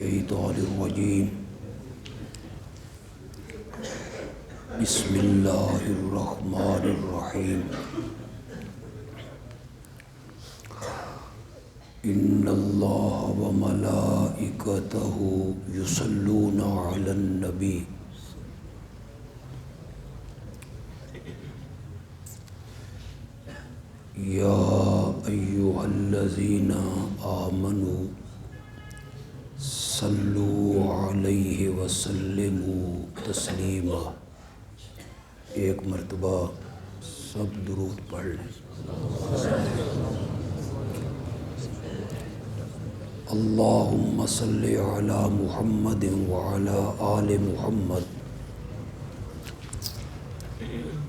الشیطان الرجیم بسم اللہ الرحمن الرحیم ان اللہ وملائکتہ یصلون علی النبی یا ایہا الذین آمنوا صلو علیہ وسلموا تسلیما۔ ایک مرتبہ سب درود پڑھ لیں۔ اللہم صلی علی محمد وعلی آل محمد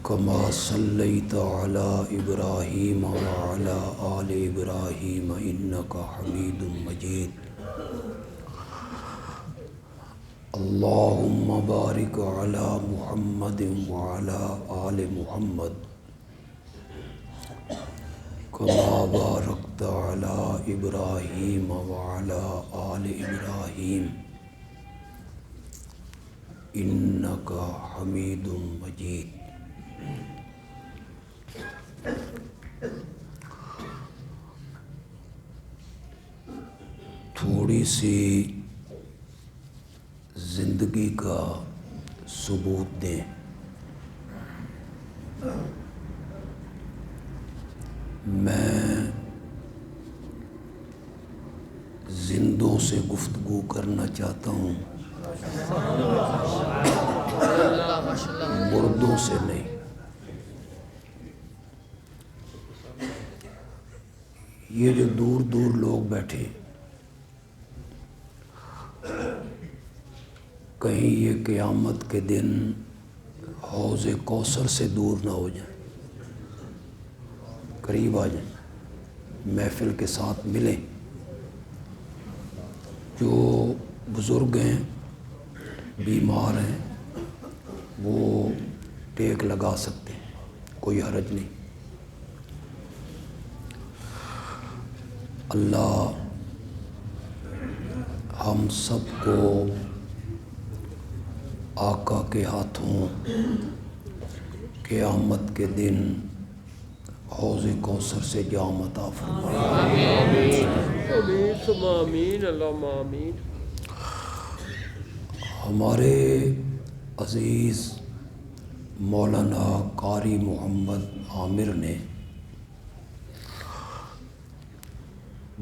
کما صلیت علی ابراہیم وعلی آل ابراہیم انک حمید مجید۔ اللہم بارک علی محمد وعلی آل محمد کما بارکت علی ابراہیم وعلی آل ابراہیم انک حمید مجید۔ تھوڑی سی زندگی کا ثبوت دیں۔ میں زندوں سے گفتگو کرنا چاہتا ہوں، مردوں سے نہیں۔ یہ جو دور دور لوگ بیٹھے، کہیں یہ قیامت کے دن حوض کوثر سے دور نہ ہو جائیں، قریب آ جائیں، محفل کے ساتھ ملیں۔ جو بزرگ ہیں، بیمار ہیں، وہ ٹیک لگا سکتے ہیں، کوئی حرج نہیں۔ اللہ ہم سب کو آقا کے ہاتھوں قیامت کے دن حوض کوثر سے جام عطا فرمائے۔ آمین اللہم آمین۔ ہمارے عزیز مولانا قاری محمد عامر نے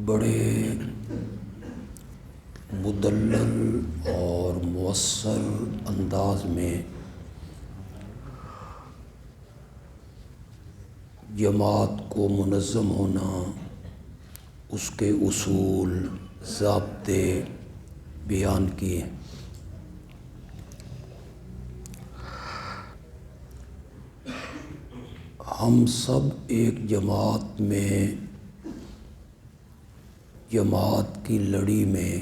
بڑے مدلل اور مؤثر انداز میں جماعت کو منظم ہونا، اس کے اصول، ضابطے بیان کیے۔ ہم سب ایک جماعت میں، جماعت کی لڑی میں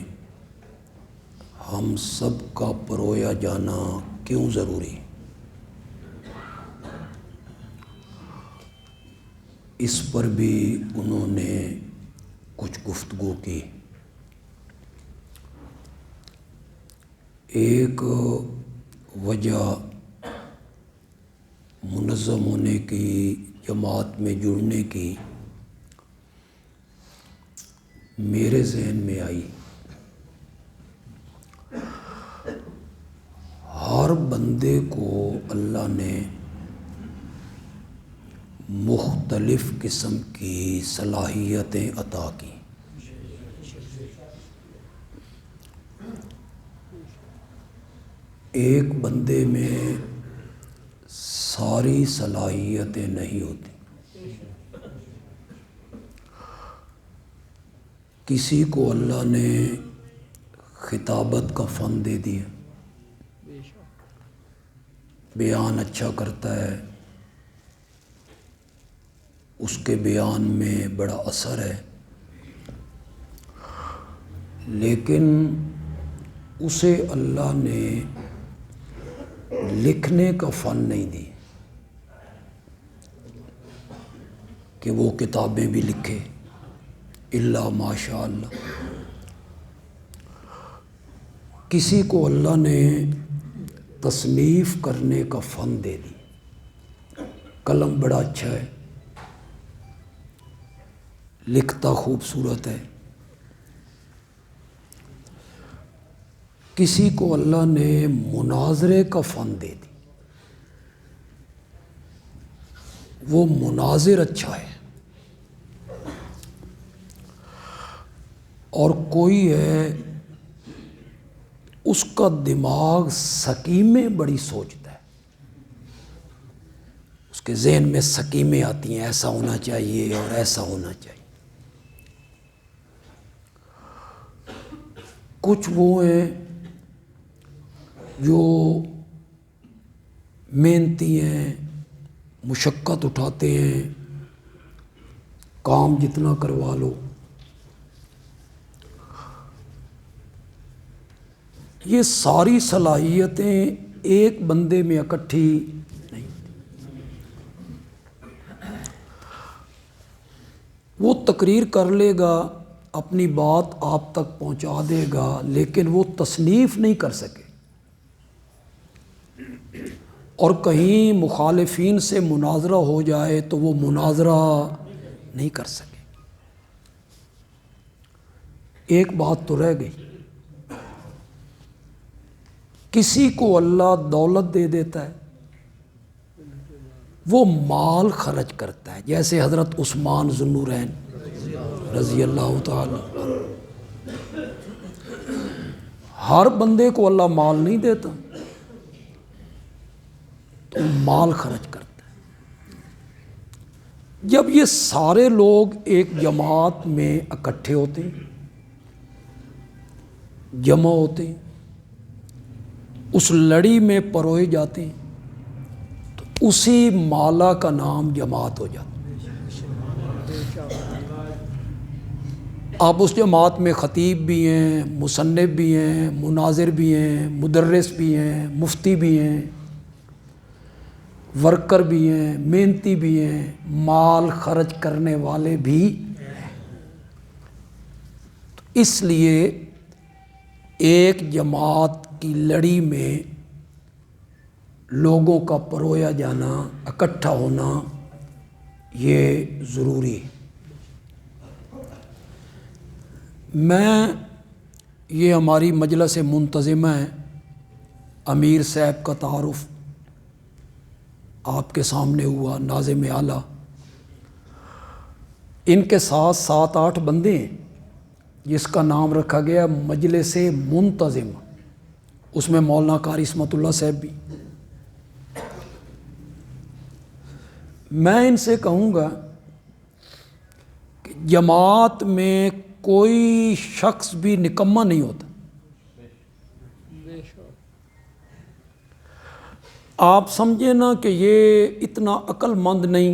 ہم سب کا پرویا جانا کیوں ضروری؟ اس پر بھی انہوں نے کچھ گفتگو کی۔ ایک وجہ منظم ہونے کی، جماعت میں جڑنے کی میرے ذہن میں آئی۔ ہر بندے کو اللہ نے مختلف قسم کی صلاحیتیں عطا کی۔ ایک بندے میں ساری صلاحیتیں نہیں ہوتی۔ کسی کو اللہ نے خطابت کا فن دے دیا، بیان اچھا کرتا ہے، اس کے بیان میں بڑا اثر ہے، لیکن اسے اللہ نے لکھنے کا فن نہیں دی کہ وہ کتابیں بھی لکھے، الا ماشاء اللہ۔ کسی کو اللہ نے تصنیف کرنے کا فن دے دی، قلم بڑا اچھا ہے، لکھتا خوبصورت ہے۔ کسی کو اللہ نے مناظرے کا فن دے دی، وہ مناظر اچھا ہے۔ اور کوئی ہے اس کا دماغ سکیمیں بڑی سوچتا ہے، اس کے ذہن میں سکیمیں آتی ہیں، ایسا ہونا چاہیے اور ایسا ہونا چاہیے۔ کچھ وہ ہیں جو محنتی ہیں، مشقت اٹھاتے ہیں، کام جتنا کروا لو۔ یہ ساری صلاحیتیں ایک بندے میں اکٹھی نہیں، وہ تقریر کر لے گا، اپنی بات آپ تک پہنچا دے گا، لیکن وہ تصنیف نہیں کر سکے، اور کہیں مخالفین سے مناظرہ ہو جائے تو وہ مناظرہ نہیں کر سکے۔ ایک بات تو رہ گئی، کسی کو اللہ دولت دے دیتا ہے، وہ مال خرچ کرتا ہے، جیسے حضرت عثمان ذو النورین رضی اللہ تعالی عنہ۔ ہر بندے کو اللہ مال نہیں دیتا، تو مال خرچ کرتا ہے۔ جب یہ سارے لوگ ایک جماعت میں اکٹھے ہوتے ہیں، جمع ہوتے ہیں، اس لڑی میں پروئے جاتے ہیں، تو اسی مالا کا نام جماعت ہو جاتا ہے۔ آپ اس جماعت میں خطیب بھی ہیں، مصنف بھی ہیں، مناظر بھی ہیں، مدرس بھی ہیں، مفتی بھی ہیں، ورکر بھی ہیں، محنتی بھی ہیں، مال خرچ کرنے والے بھی ہیں۔ تو اس لیے ایک جماعت کی لڑی میں لوگوں کا پرویا جانا، اکٹھا ہونا، یہ ضروری ہے۔ میں یہ ہماری مجلس منتظمہ ہے، امیر صاحب کا تعارف آپ کے سامنے ہوا، ناظم اعلیٰ، ان کے ساتھ 7-8 بندے ہیں، جس کا نام رکھا گیا مجلس منتظمہ، اس میں مولانا قاری عصمت اللہ صاحب بھی۔ میں ان سے کہوں گا کہ جماعت میں کوئی شخص بھی نکما نہیں ہوتا۔ آپ سمجھیں نا کہ یہ اتنا عقل مند نہیں،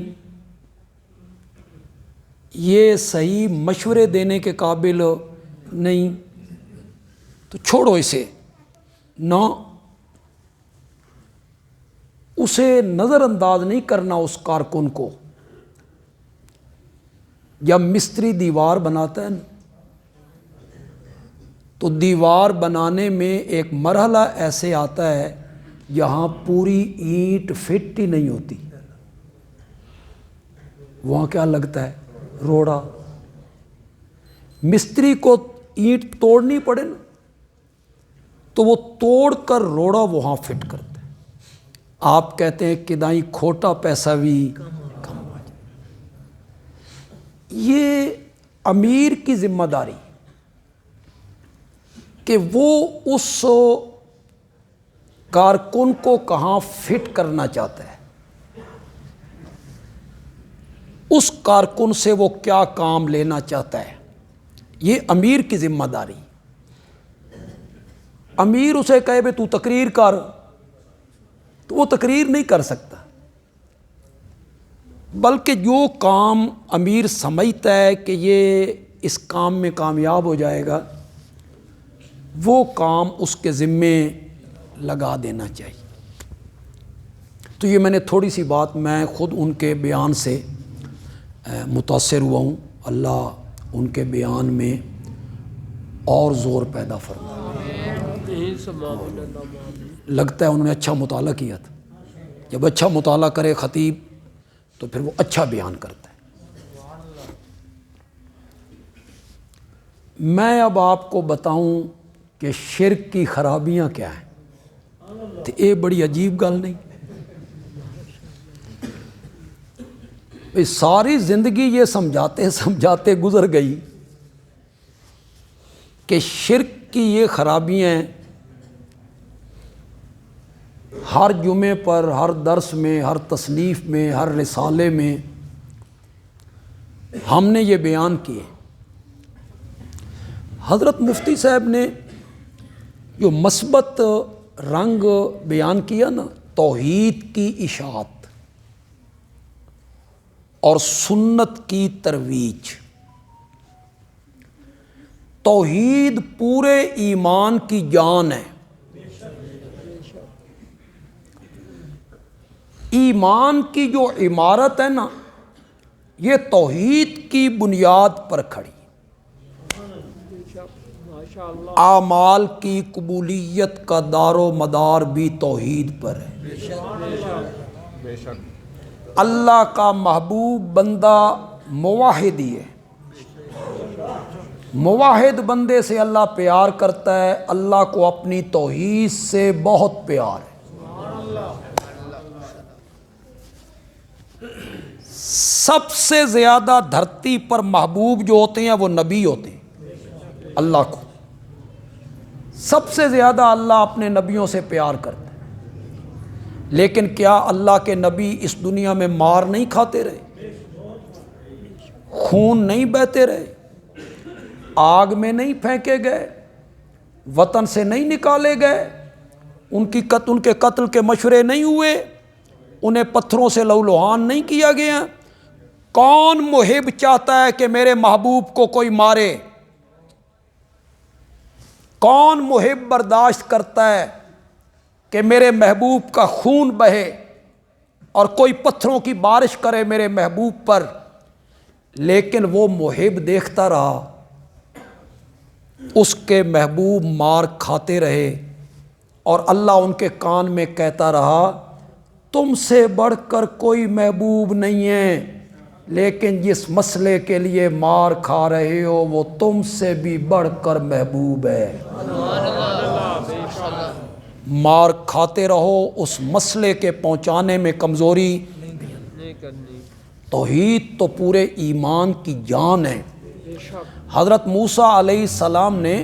یہ صحیح مشورے دینے کے قابل نہیں، تو چھوڑو اسے، نہ اسے نظر انداز نہیں کرنا اس کارکن کو۔ جب مستری دیوار بناتا ہے نا، تو دیوار بنانے میں ایک مرحلہ ایسے آتا ہے جہاں پوری اینٹ فٹ ہی نہیں ہوتی، وہاں کیا لگتا ہے؟ روڑا۔ مستری کو اینٹ توڑنی پڑے نا، تو وہ توڑ کر روڑا وہاں فٹ کرتا ہے۔ آپ کہتے ہیں کہ دائیں کھوٹا پیسہ بھی کم ہو جائے۔ یہ امیر کی ذمہ داری کہ وہ اس کارکن کو کہاں فٹ کرنا چاہتا ہے، اس کارکن سے وہ کیا کام لینا چاہتا ہے، یہ امیر کی ذمہ داری۔ امیر اسے کہے بے تو تقریر کر، تو وہ تقریر نہیں کر سکتا، بلکہ جو کام امیر سمجھتا ہے کہ یہ اس کام میں کامیاب ہو جائے گا، وہ کام اس کے ذمے لگا دینا چاہیے۔ تو یہ میں نے تھوڑی سی بات، میں خود ان کے بیان سے متاثر ہوا ہوں، اللہ ان کے بیان میں اور زور پیدا فرمائے۔ لگتا ہے انہوں نے اچھا مطالعہ کیا تھا. جب اچھا مطالعہ کرے خطیب تو پھر وہ اچھا بیان کرتا ہے. میں اب آپ کو بتاؤں کہ شرک کی خرابیاں کیا ہیں تو یہ بڑی عجیب گل نہیں. ساری زندگی یہ سمجھاتے سمجھاتے گزر گئی کہ شرک کی یہ خرابیاں ہیں. ہر جمعے پر، ہر درس میں، ہر تصنیف میں، ہر رسالے میں ہم نے یہ بیان کیے. حضرت مفتی صاحب نے جو مثبت رنگ بیان کیا نا، توحید کی اشاعت اور سنت کی ترویج. توحید پورے ایمان کی جان ہے. ایمان کی جو عمارت ہے نا، یہ توحید کی بنیاد پر کھڑی. اعمال کی قبولیت کا دار و مدار بھی توحید پر ہے. اللہ کا محبوب بندہ موحد ہی ہے. موحد بندے سے اللہ پیار کرتا ہے. اللہ کو اپنی توحید سے بہت پیار ہے. سب سے زیادہ دھرتی پر محبوب جو ہوتے ہیں وہ نبی ہوتے ہیں. اللہ کو سب سے زیادہ اللہ اپنے نبیوں سے پیار کرتا ہے. لیکن کیا اللہ کے نبی اس دنیا میں مار نہیں کھاتے رہے؟ خون نہیں بہتے رہے؟ آگ میں نہیں پھینکے گئے؟ وطن سے نہیں نکالے گئے؟ ان کے قتل کے مشورے نہیں ہوئے؟ انہیں پتھروں سے لہولہان نہیں کیا گیا؟ کون محب چاہتا ہے کہ میرے محبوب کو کوئی مارے؟ کون محب برداشت کرتا ہے کہ میرے محبوب کا خون بہے اور کوئی پتھروں کی بارش کرے میرے محبوب پر؟ لیکن وہ محب دیکھتا رہا، اس کے محبوب مار کھاتے رہے، اور اللہ ان کے کان میں کہتا رہا تم سے بڑھ کر کوئی محبوب نہیں ہے، لیکن جس مسئلے کے لیے مار کھا رہے ہو وہ تم سے بھی بڑھ کر محبوب ہے. مار کھاتے رہو، اس مسئلے کے پہنچانے میں کمزوری نہیں کرنی. توحید تو پورے ایمان کی جان ہے. حضرت موسیٰ علیہ السلام نے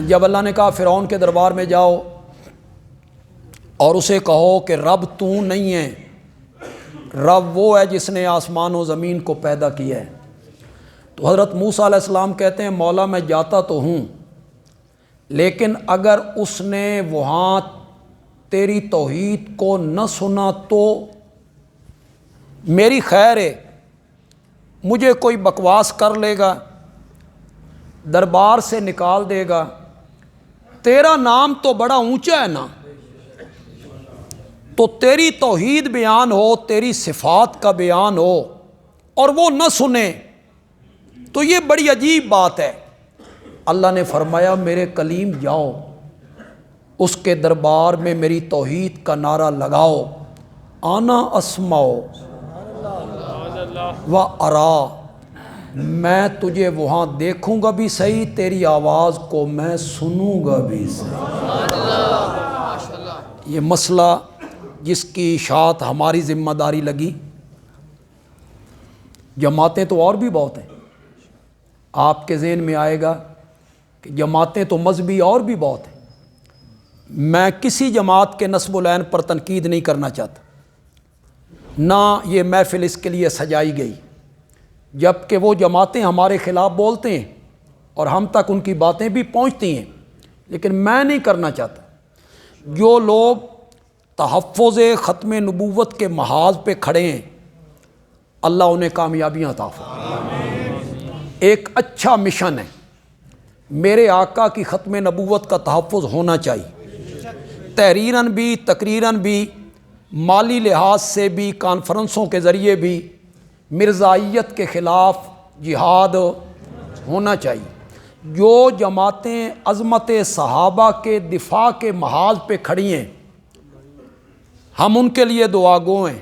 جب اللہ نے کہا فرعون کے دربار میں جاؤ اور اسے کہو کہ رب تو نہیں ہے، رب وہ ہے جس نے آسمان و زمین کو پیدا کیا ہے، تو حضرت موسیٰ علیہ السلام کہتے ہیں مولا میں جاتا تو ہوں، لیکن اگر اس نے وہاں تیری توحید کو نہ سنا تو میری خیر ہے، مجھے کوئی بکواس کر لے گا، دربار سے نکال دے گا. تیرا نام تو بڑا اونچا ہے نا، تو تیری توحید بیان ہو، تیری صفات کا بیان ہو اور وہ نہ سنے تو یہ بڑی عجیب بات ہے. اللہ نے فرمایا میرے کلیم جاؤ، اس کے دربار میں میری توحید کا نعرہ لگاؤ، آنا اسماؤ و ارا، میں تجھے وہاں دیکھوں گا بھی صحیح، تیری آواز کو میں سنوں گا بھی صحیح. یہ مسئلہ جس کی اشاعت ہماری ذمہ داری لگی. جماعتیں تو اور بھی بہت ہیں، آپ کے ذہن میں آئے گا کہ جماعتیں تو مذہبی اور بھی بہت ہیں. میں کسی جماعت کے نسب العین پر تنقید نہیں کرنا چاہتا، نہ یہ محفل اس کے لیے سجائی گئی، جبکہ وہ جماعتیں ہمارے خلاف بولتے ہیں اور ہم تک ان کی باتیں بھی پہنچتی ہیں، لیکن میں نہیں کرنا چاہتا. جو لوگ تحفظ ختم نبوت کے محاذ پہ کھڑے ہیں اللہ انہیں کامیابیاں عطا فرمائے. ایک اچھا مشن ہے، میرے آقا کی ختم نبوت کا تحفظ ہونا چاہیے، تحریراً بھی، تقریراً بھی، مالی لحاظ سے بھی، کانفرنسوں کے ذریعے بھی. مرزائیت کے خلاف جہاد ہونا چاہیے، جو جماعتیں عظمت صحابہ کے دفاع کے محاذ پہ کھڑی ہیں، ہم ان کے لیے دعا گو ہیں،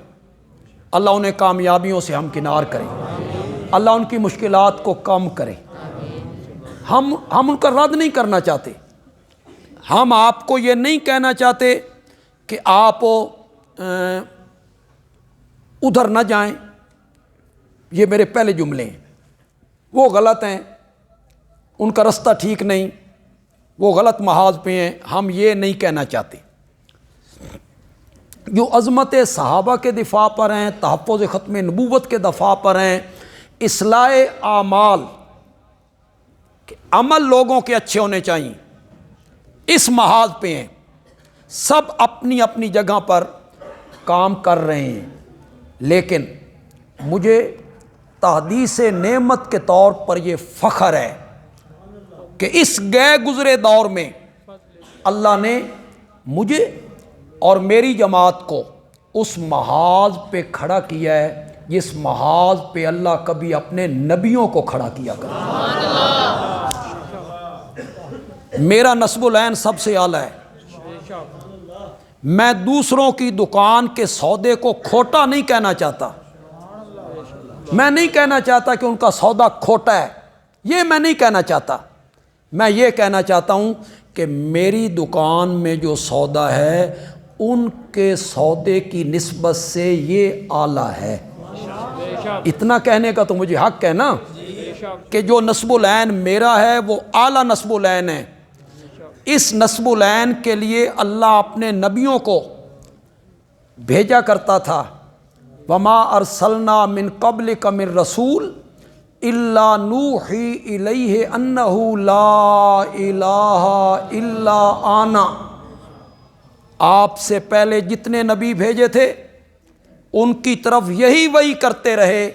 اللہ انہیں کامیابیوں سے ہمکنار کرے، اللہ ان کی مشکلات کو کم کرے۔ ہم ان کا رد نہیں کرنا چاہتے، ہم آپ کو یہ نہیں کہنا چاہتے کہ آپ ادھر نہ جائیں، یہ میرے پہلے جملے ہیں، وہ غلط ہیں، ان کا رستہ ٹھیک نہیں، وہ غلط محاذ پہ ہیں، ہم یہ نہیں کہنا چاہتے۔ جو عظمت صحابہ کے دفاع پر ہیں، تحفظ ختم نبوت کے دفاع پر ہیں، اصلاح اعمال کہ عمل لوگوں کے اچھے ہونے چاہیے، اس محاذ پہ ہیں، سب اپنی اپنی جگہ پر کام کر رہے ہیں۔ لیکن مجھے تحدیث نعمت کے طور پر یہ فخر ہے کہ اس گئے گزرے دور میں اللہ نے مجھے اور میری جماعت کو اس محاذ پہ کھڑا کیا ہے جس محاذ پہ اللہ کبھی اپنے نبیوں کو کھڑا کیا کرتا۔ میرا نسب العین سب سے اعلیٰ ہے، میں دوسروں کی دکان کے سودے کو کھوٹا نہیں کہنا چاہتا، میں نہیں کہنا چاہتا کہ ان کا سودا کھوٹا ہے، یہ میں نہیں کہنا چاہتا، میں یہ کہنا چاہتا ہوں کہ میری دکان میں جو سودا ہے ان کے سودے کی نسبت سے یہ اعلیٰ ہے۔ اتنا کہنے کا تو مجھے حق ہے نا کہ جو نسب العین میرا ہے وہ اعلیٰ نسب العین ہے۔ اس نسب العین کے لیے اللہ اپنے نبیوں کو بھیجا کرتا تھا، وما ارسلنا من قبلک من رسول الا نوحی الیہ انہ لا الہ الا انا۔ آپ سے پہلے جتنے نبی بھیجے تھے ان کی طرف یہی وحی کرتے رہے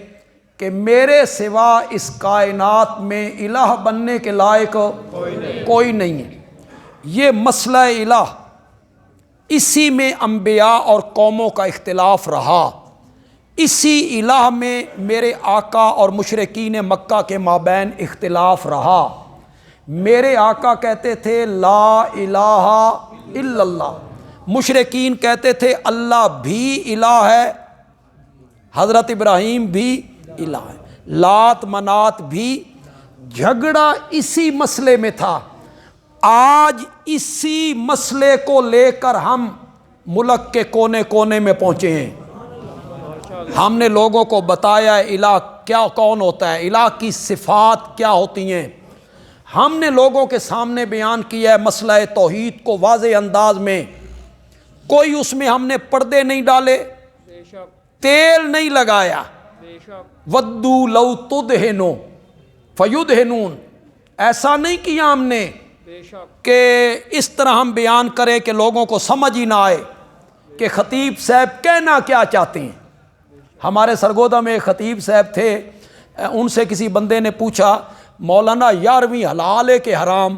کہ میرے سوا اس کائنات میں الہ بننے کے لائق کوئی نہیں ہے۔ یہ مسئلہ الہ، اسی میں انبیاء اور قوموں کا اختلاف رہا، اسی الہ میں میرے آقا اور مشرکین مکہ کے مابین اختلاف رہا۔ میرے آقا کہتے تھے لا الہ الا اللہ، مشرکین کہتے تھے اللہ بھی الہ ہے، حضرت ابراہیم بھی الہ ہے، لات منات بھی۔ جھگڑا اسی مسئلے میں تھا۔ آج اسی مسئلے کو لے کر ہم ملک کے کونے کونے میں پہنچے ہیں۔ ہم نے لوگوں کو بتایا ہے الہ کیا کون ہوتا ہے، الہ کی صفات کیا ہوتی ہیں، ہم نے لوگوں کے سامنے بیان کیا ہے مسئلہ توحید کو واضح انداز میں۔ کوئی اس میں ہم نے پردے نہیں ڈالے، تیل نہیں لگایا، ودو لو تدہنو فیدہنون، ایسا نہیں کیا ہم نے کہ اس طرح ہم بیان کریں کہ لوگوں کو سمجھ ہی نہ آئے کہ خطیب صاحب کہنا کیا چاہتے ہیں۔ ہمارے سرگودا میں ایک خطیب صاحب تھے، ان سے کسی بندے نے پوچھا مولانا 11ویں حلال ہے کہ حرام؟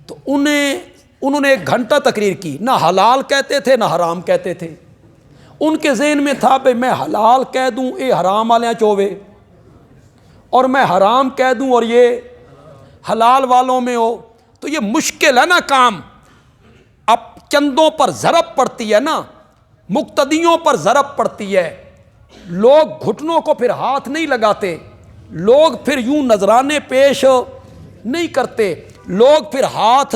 تو انہوں نے 1 گھنٹہ تقریر کی، نہ حلال کہتے تھے نہ حرام کہتے تھے۔ ان کے ذہن میں تھا بھئی میں حلال کہہ دوں اے حرام والے چوبے، اور میں حرام کہہ دوں اور یہ حلال والوں میں ہو، تو یہ مشکل ہے نا کام۔ اب چندوں پر ضرب پڑتی ہے نا، مقتدیوں پر ضرب پڑتی ہے، لوگ گھٹنوں کو پھر ہاتھ نہیں لگاتے، لوگ پھر یوں نذرانے پیش نہیں کرتے، لوگ پھر ہاتھ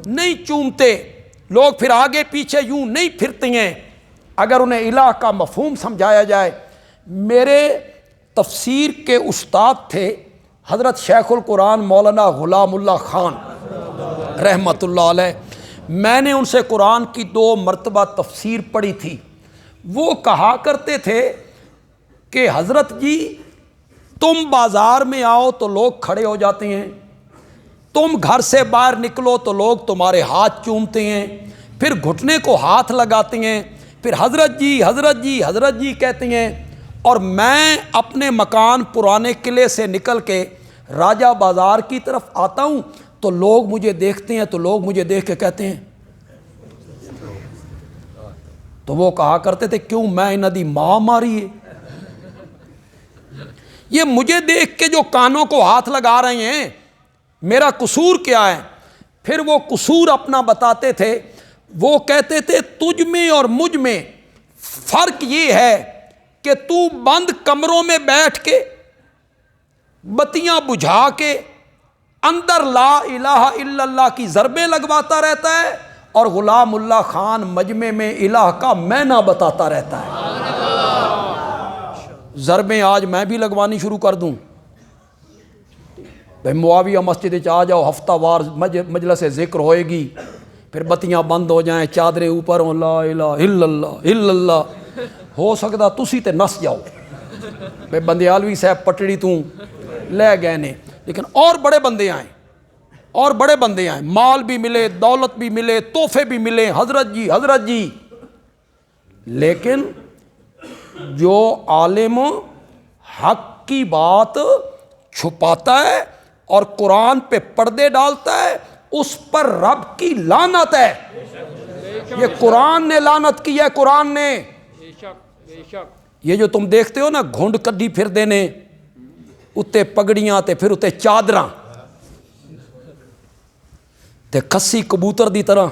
نہیں چومتے، لوگ پھر آگے پیچھے یوں نہیں پھرتے ہیں اگر انہیں الہ کا مفہوم سمجھایا جائے۔ میرے تفسیر کے استاد تھے حضرت شیخ القرآن مولانا غلام اللہ خان رحمۃ اللہ علیہ، میں نے ان سے قرآن کی 2 مرتبہ تفسیر پڑھی تھی۔ وہ کہا کرتے تھے کہ حضرت جی تم بازار میں آؤ تو لوگ کھڑے ہو جاتے ہیں، تم گھر سے باہر نکلو تو لوگ تمہارے ہاتھ چومتے ہیں، پھر گھٹنے کو ہاتھ لگاتے ہیں، پھر حضرت جی حضرت جی حضرت جی کہتے ہیں، اور میں اپنے مکان پرانے قلعے سے نکل کے راجہ بازار کی طرف آتا ہوں تو لوگ مجھے دیکھتے ہیں، تو لوگ مجھے دیکھ کے کہتے ہیں، تو وہ کہا کرتے تھے کیوں میں انہاں دی ماں ماری ہے؟ یہ مجھے دیکھ کے جو کانوں کو ہاتھ لگا رہے ہیں میرا قصور کیا ہے؟ پھر وہ قصور اپنا بتاتے تھے. وہ کہتے تھے تجھ میں اور مجھ میں فرق یہ ہے کہ تو بند کمروں میں بیٹھ کے بتیاں بجھا کے اندر لا الہ الا اللہ کی ضربیں لگواتا رہتا ہے اور غلام اللہ خان مجمع میں الہ کا معنی بتاتا رہتا ہے. ضربیں آج میں بھی لگوانی شروع کر دوں. بھائی معاویہ مسجد آ جاؤ، ہفتہ وار مجلس ذکر ہوئے گی، پھر بتیاں بند ہو جائیں، چادریں اوپر ہوں، لا الہ الا اللہ الا اللہ. ہو سکتا تسی تے نس جاؤ، بھائی بندیالوی صاحب پٹڑی تو لے گئے نے. لیکن اور بڑے بندے آئیں، اور بڑے بندے آئیں، مال بھی ملے، دولت بھی ملے، تحفے بھی ملے، حضرت جی حضرت جی. لیکن جو عالم حق کی بات چھپاتا ہے اور قرآن پہ پردے ڈالتا ہے، اس پر رب کی لعنت ہے. یہ قرآن نے لعنت کی ہے، قرآن نے. یہ جو تم دیکھتے ہو نا گھنڈ کڈی پھر دینے، اتے پگڑیاں تے پھر اتے چادراں تے کسی کبوتر دی طرح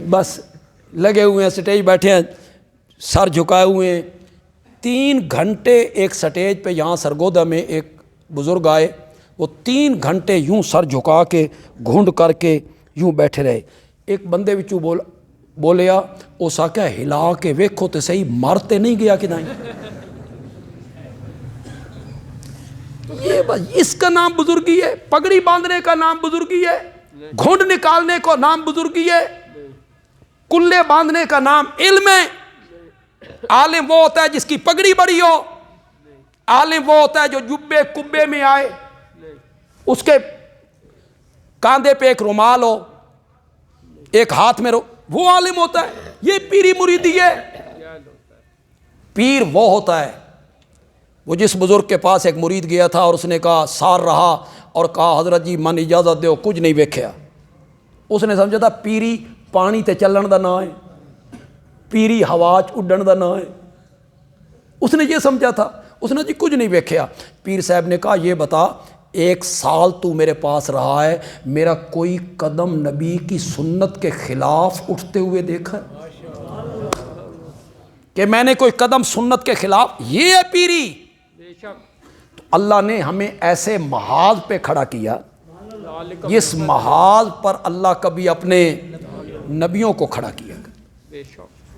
بس لگے ہوئے ہیں، سٹیج بیٹھے ہیں، سر جھکائے ہوئے ہیں. 3 گھنٹے ایک سٹیج پہ یہاں سرگودا میں ایک بزرگ آئے، وہ 3 گھنٹے یوں سر جھکا کے گھنڈ کر کے یوں بیٹھے رہے. ایک بندے وچوں بولیا اس آکھیا ہلا کے ویکھو تے صحیح مارتے نہیں گیا کہ نہیں. یہ بس اس کا نام بزرگی ہے؟ پگڑی باندھنے کا نام بزرگی ہے؟ گھنڈ نکالنے کا نام بزرگی ہے؟ کلے باندھنے کا نام علم ہے؟ عالم وہ ہوتا ہے جس کی پگڑی بڑی ہو، عالم وہ ہوتا ہے جو جبے کبے میں آئے، اس کے کاندھے پہ ایک رومال ہو، ایک ہاتھ میں وہ عالم ہوتا ہے. یہ پیری مریدی ہے. پیر وہ ہوتا ہے، وہ جس بزرگ کے پاس ایک مرید گیا تھا اور اس نے کہا سار رہا اور کہا حضرت جی من اجازت دیو، کچھ نہیں ویکھیا. اس نے سمجھا تھا پیری پانی تے چلن دا نام ہے، پیری ہوا اڈن دا نام ہے. اس نے یہ سمجھا تھا. اس نے جی کچھ نہیں ویکھیا. پیر صاحب نے کہا یہ بتا 1 سال تو میرے پاس رہا ہے، میرا کوئی قدم نبی کی سنت کے خلاف اٹھتے ہوئے دیکھا کہ میں نے کوئی قدم سنت کے خلاف؟ یہ ہے پیری. تو اللہ نے ہمیں ایسے محاذ پہ کھڑا کیا، اس محاذ پر اللہ کبھی اپنے نبیوں کو کھڑا کیا.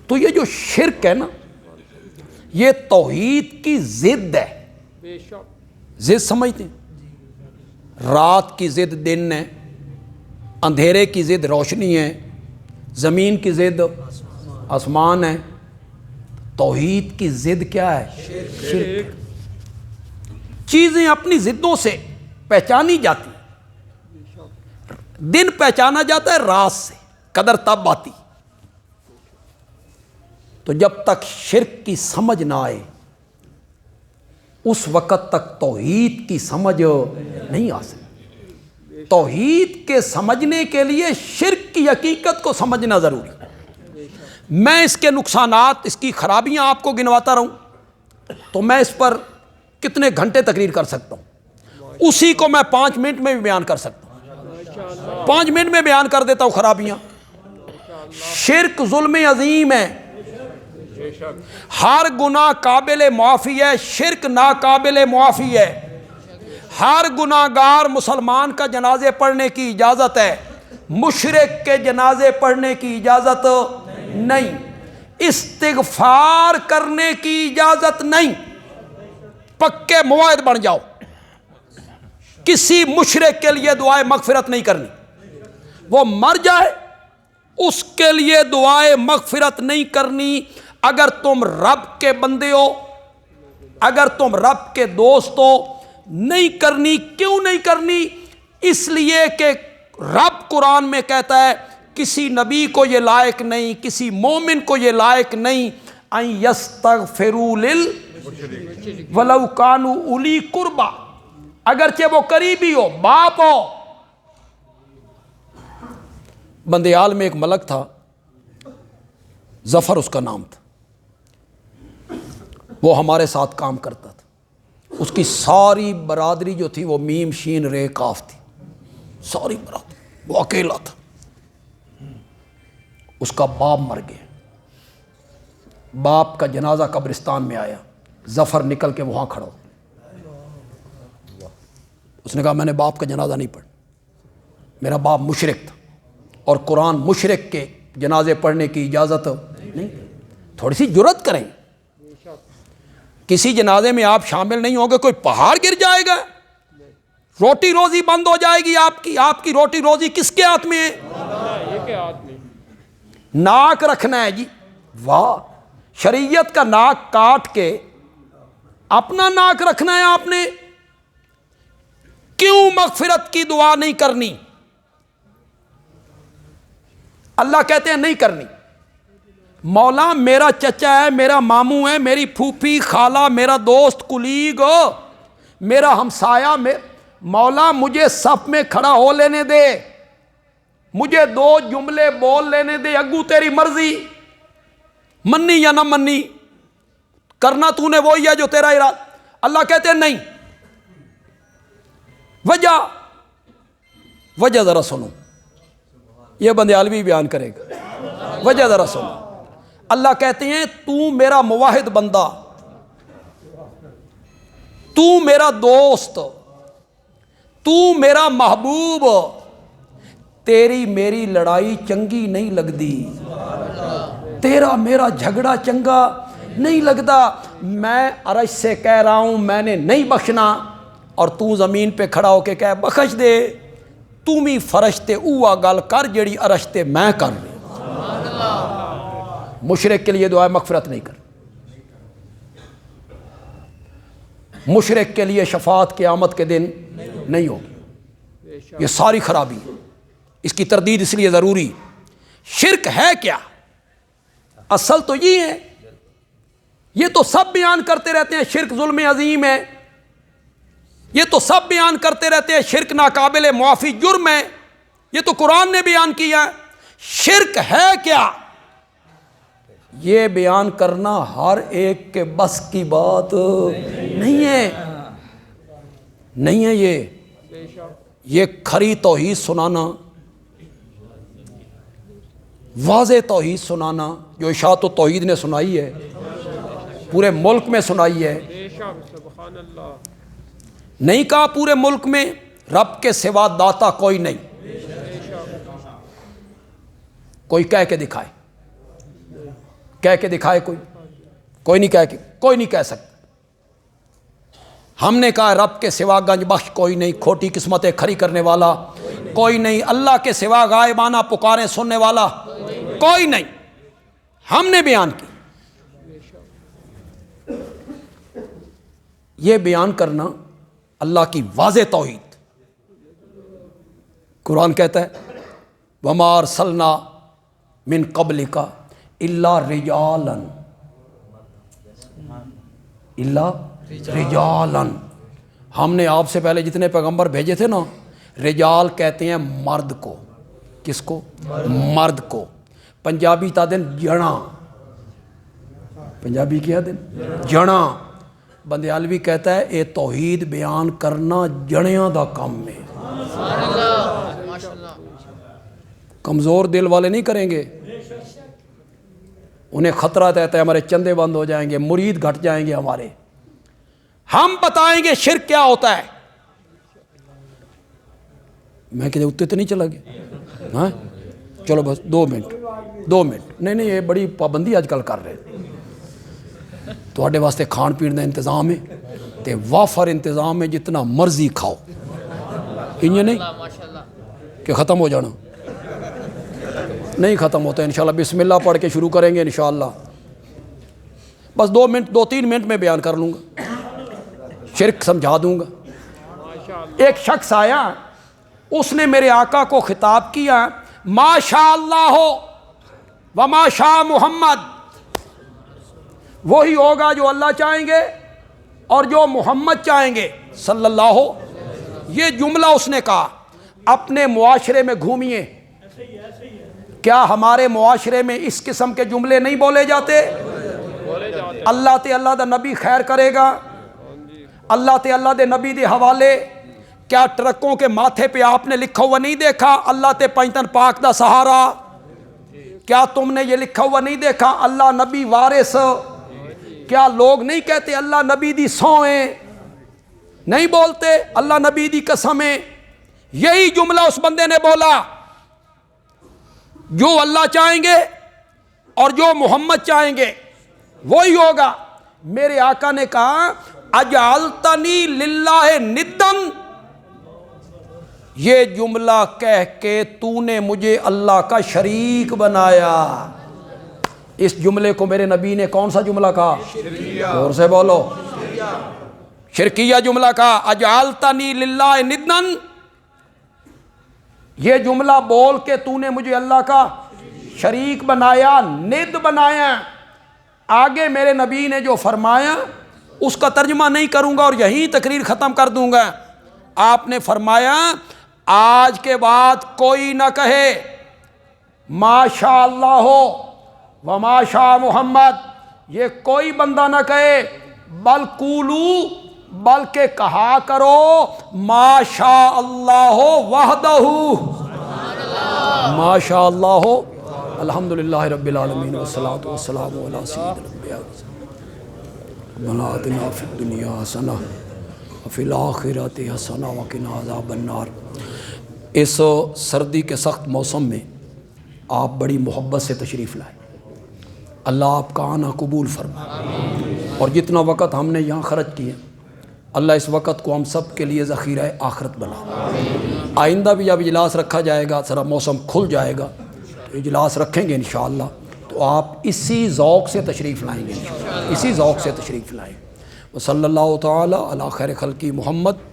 تو یہ جو شرک ہے نا، یہ توحید کی ضد ہے. ضد سمجھتے ہیں؟ رات کی ضد دن ہے، اندھیرے کی ضد روشنی ہے، زمین کی ضد آسمان ہے. توحید کی ضد کیا ہے؟ شرک. چیزیں اپنی ضدوں سے پہچانی جاتی. دن پہچانا جاتا ہے رات سے، قدر تب آتی. تو جب تک شرک کی سمجھ نہ آئے اس وقت تک توحید کی سمجھ نہیں آ سکتی. توحید کے سمجھنے کے لیے شرک کی حقیقت کو سمجھنا ضروری ہے. میں اس کے نقصانات، اس کی خرابیاں آپ کو گنواتا رہوں تو میں اس پر کتنے گھنٹے تقریر کر سکتا ہوں. اسی کو میں 5 منٹ میں بھی بیان کر سکتا ہوں. 5 منٹ میں بیان کر دیتا ہوں خرابیاں. شرک ظلم عظیم ہے. ہر گناہ قابل معافی ہے، شرک ناقابل معافی ہے. ہر گناہ گار مسلمان کا جنازے پڑھنے کی اجازت ہے، مشرک کے جنازے پڑھنے کی اجازت نہیں، استغفار کرنے کی اجازت نہیں. پکے موعد بن جاؤ، کسی مشرک کے لیے دعائے مغفرت نہیں کرنی. وہ مر جائے اس کے لیے دعائے مغفرت نہیں کرنی. اگر تم رب کے بندے ہو، اگر تم رب کے دوست ہو، نہیں کرنی. کیوں نہیں کرنی؟ اس لیے کہ رب قرآن میں کہتا ہے کسی نبی کو یہ لائق نہیں، کسی مومن کو یہ لائق نہیں ان یستغفروا ولو کانوا اولی قربا، اگرچہ وہ قریبی ہو، باپ ہو. بندیال میں ایک ملک تھا، ظفر اس کا نام تھا. وہ ہمارے ساتھ کام کرتا تھا. اس کی ساری برادری جو تھی وہ میم شین رے کاف تھی، ساری برادری، وہ اکیلا تھا۔ اس کا باپ مر گیا، باپ کا جنازہ قبرستان میں آیا، ظفر نکل کے وہاں کھڑا ہو۔ اس نے کہا میں نے باپ کا جنازہ نہیں پڑھا، میرا باپ مشرک تھا اور قرآن مشرک کے جنازے پڑھنے کی اجازت نہیں۔ تھوڑی سی جرأت کریں، کسی جنازے میں آپ شامل نہیں ہوں گے، کوئی پہاڑ گر جائے گا، روٹی روزی بند ہو جائے گی آپ کی روٹی روزی کس کے ہاتھ میں ہے؟ ناک رکھنا ہے جی، واہ، شریعت کا ناک کاٹ کے اپنا ناک رکھنا ہے آپ نے، کیوں مغفرت کی دعا نہیں کرنی؟ اللہ کہتے ہیں نہیں کرنی۔ مولا میرا چچا ہے، میرا ماموں ہے، میری پھوپھی، خالہ، میرا دوست، کلیگ، میرا ہمسایہ، مولا مجھے صف میں کھڑا ہو لینے دے، مجھے 2 جملے بول لینے دے، اگو تیری مرضی، منی یا نہ منی، کرنا تو نے وہی ہے جو تیرا ارادہ۔ اللہ کہتے ہیں نہیں۔ وجہ ذرا سنو، یہ بندیالوی بیان کرے گا، وجہ ذرا سنو۔ اللہ کہتے ہیں تو میرا موحد بندہ، تو میرا دوست، تو میرا محبوب، تیری میری لڑائی چنگی نہیں لگدی، تیرا میرا جھگڑا چنگا نہیں لگتا، میں عرش سے کہہ رہا ہوں میں نے نہیں بخشنا، اور تو زمین پہ کھڑا ہو کے کہہ بخش دے، تم ہی فرش تے اوہ گل کر جیڑی عرش تے میں کر رہی۔ مشرک کے لیے دعائے مغفرت نہیں کر، مشرک کے لیے شفاعت قیامت کے دن نہیں ہوگی، یہ ساری خرابی ہے۔ اس کی تردید اس لیے ضروری۔ شرک ہے کیا؟ اصل تو یہ ہے، یہ تو سب بیان کرتے رہتے ہیں شرک ظلم عظیم ہے، یہ تو سب بیان کرتے رہتے ہیں شرک ناقابل معافی جرم ہے، یہ تو قرآن نے بیان کیا ہے۔ شرک ہے کیا؟ یہ بیان کرنا ہر ایک کے بس کی بات نہیں ہے، نہیں ہے یہ کھری توحید سنانا، واضح توحید سنانا جو اشاعت و توحید نے سنائی ہے، پورے ملک میں سنائی ہے۔ نہیں کہا پورے ملک میں رب کے سوا داتا کوئی نہیں، کوئی کہہ کے دکھائے، کہہ کے دکھائے، کوئی نہیں کہہ سکتا۔ ہم نے کہا رب کے سوا گنج بخش کوئی نہیں، کھوٹی قسمتیں کھری کرنے والا کوئی نہیں، اللہ کے سوا غائبانہ پکاریں سننے والا کوئی نہیں، ہم نے بیان کی۔ یہ بیان کرنا اللہ کی واضح توحید۔ قرآن کہتا ہے وَمَا أَرْسَلْنَا مِن قَبْلِكَ إِلَّا رِجَالًا، ہم نے آپ سے پہلے جتنے پیغمبر بھیجے تھے نا، رجال کہتے ہیں مرد کو، کس کو؟ مرد کو۔ پنجابی تا دن جڑا، پنجابی کیا دن جڑا، بندیالوی کہتا ہے اے توحید بیان کرنا جڑیاں دا کام میں، کمزور دل والے نہیں کریں گے، انہیں خطرہ رہتا ہے ہمارے چندے بند ہو جائیں گے، مرید گھٹ جائیں گے ہمارے۔ ہم بتائیں گے شرک کیا ہوتا ہے۔ میں کہتے اتنے تو نہیں چلا گیا، ہاں چلو بس 2 منٹ، نہیں یہ بڑی پابندی آج کل کر رہے تواڈے واسطے کھان پین دا انتظام ہے تے وافر انتظام ہے، جتنا مرضی کھاؤ، انہیں نہیں کہ ختم ہو جانا، نہیں ختم ہوتا انشاءاللہ، بسم اللہ پڑھ کے شروع کریں گے انشاءاللہ، بس 2-3 منٹ میں بیان کر لوں گا، شرک سمجھا دوں گا۔ ایک شخص آیا، اس نے میرے آقا کو خطاب کیا ما شاء اللہ وما شاء محمد، وہی ہوگا جو اللہ چاہیں گے اور جو محمد چاہیں گے صلی اللہ، یہ جملہ اس نے کہا۔ اپنے معاشرے میں گھومیے، کیا ہمارے معاشرے میں اس قسم کے جملے نہیں بولے جاتے؟ اللہ تے اللہ دا نبی خیر کرے گا، اللہ تے اللہ دے نبی دے حوالے کیا ٹرکوں کے ماتھے پہ آپ نے لکھا ہوا نہیں دیکھا اللہ تے پینتن پاک دا سہارا؟ کیا تم نے یہ لکھا ہوا نہیں دیکھا اللہ نبی وارث؟ کیا لوگ نہیں کہتے اللہ نبی دی سوئیں؟ نہیں بولتے اللہ نبی دی قسمیں؟ یہی جملہ اس بندے نے بولا جو اللہ چاہیں گے اور جو محمد چاہیں گے وہی ہوگا۔ میرے آقا نے کہا اجعلتنی للہ ندن، یہ جملہ کہہ کے تو نے مجھے اللہ کا شریک بنایا۔ اس جملے کو میرے نبی نے کون سا جملہ کہا؟ اور سے بولو، شرکیہ جملہ کہا، اجعلتنی للہ ندن، یہ جملہ بول کے تو نے مجھے اللہ کا شریک بنایا، ند بنایا۔ آگے میرے نبی نے جو فرمایا اس کا ترجمہ نہیں کروں گا اور یہیں تقریر ختم کر دوں گا۔ آپ نے فرمایا آج کے بعد کوئی نہ کہے ما شاء اللہ ہو وما شاء محمد، یہ کوئی بندہ نہ کہے، بل قولو، بلکہ کہا کرو ما شاء اللہ وحدہ، ما شاء اللہ الحمدللہ رب العالمین والصلاة والسلام علی سید الانبیاء ربنا آتنا فی الدنیا حسنہ وفی الآخرۃ حسنہ وقنا عذاب النار۔ اس سردی کے سخت موسم میں آپ بڑی محبت سے تشریف لائے، اللہ آپ کا آنا قبول فرمائے، اور جتنا وقت ہم نے یہاں خرچ کیا اللہ اس وقت کو ہم سب کے لیے ذخیرہ آخرت بنا۔ آئندہ بھی جب اجلاس رکھا جائے گا، ذرا موسم کھل جائے گا تو اجلاس رکھیں گے انشاءاللہ، تو آپ اسی ذوق سے تشریف لائیں گے انشاءاللہ، اسی ذوق سے تشریف لائیں۔ وصلی اللہ تعالی علی خیر خلقی محمد۔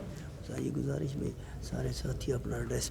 گزارش میں سارے ساتھی اپنا ایڈریس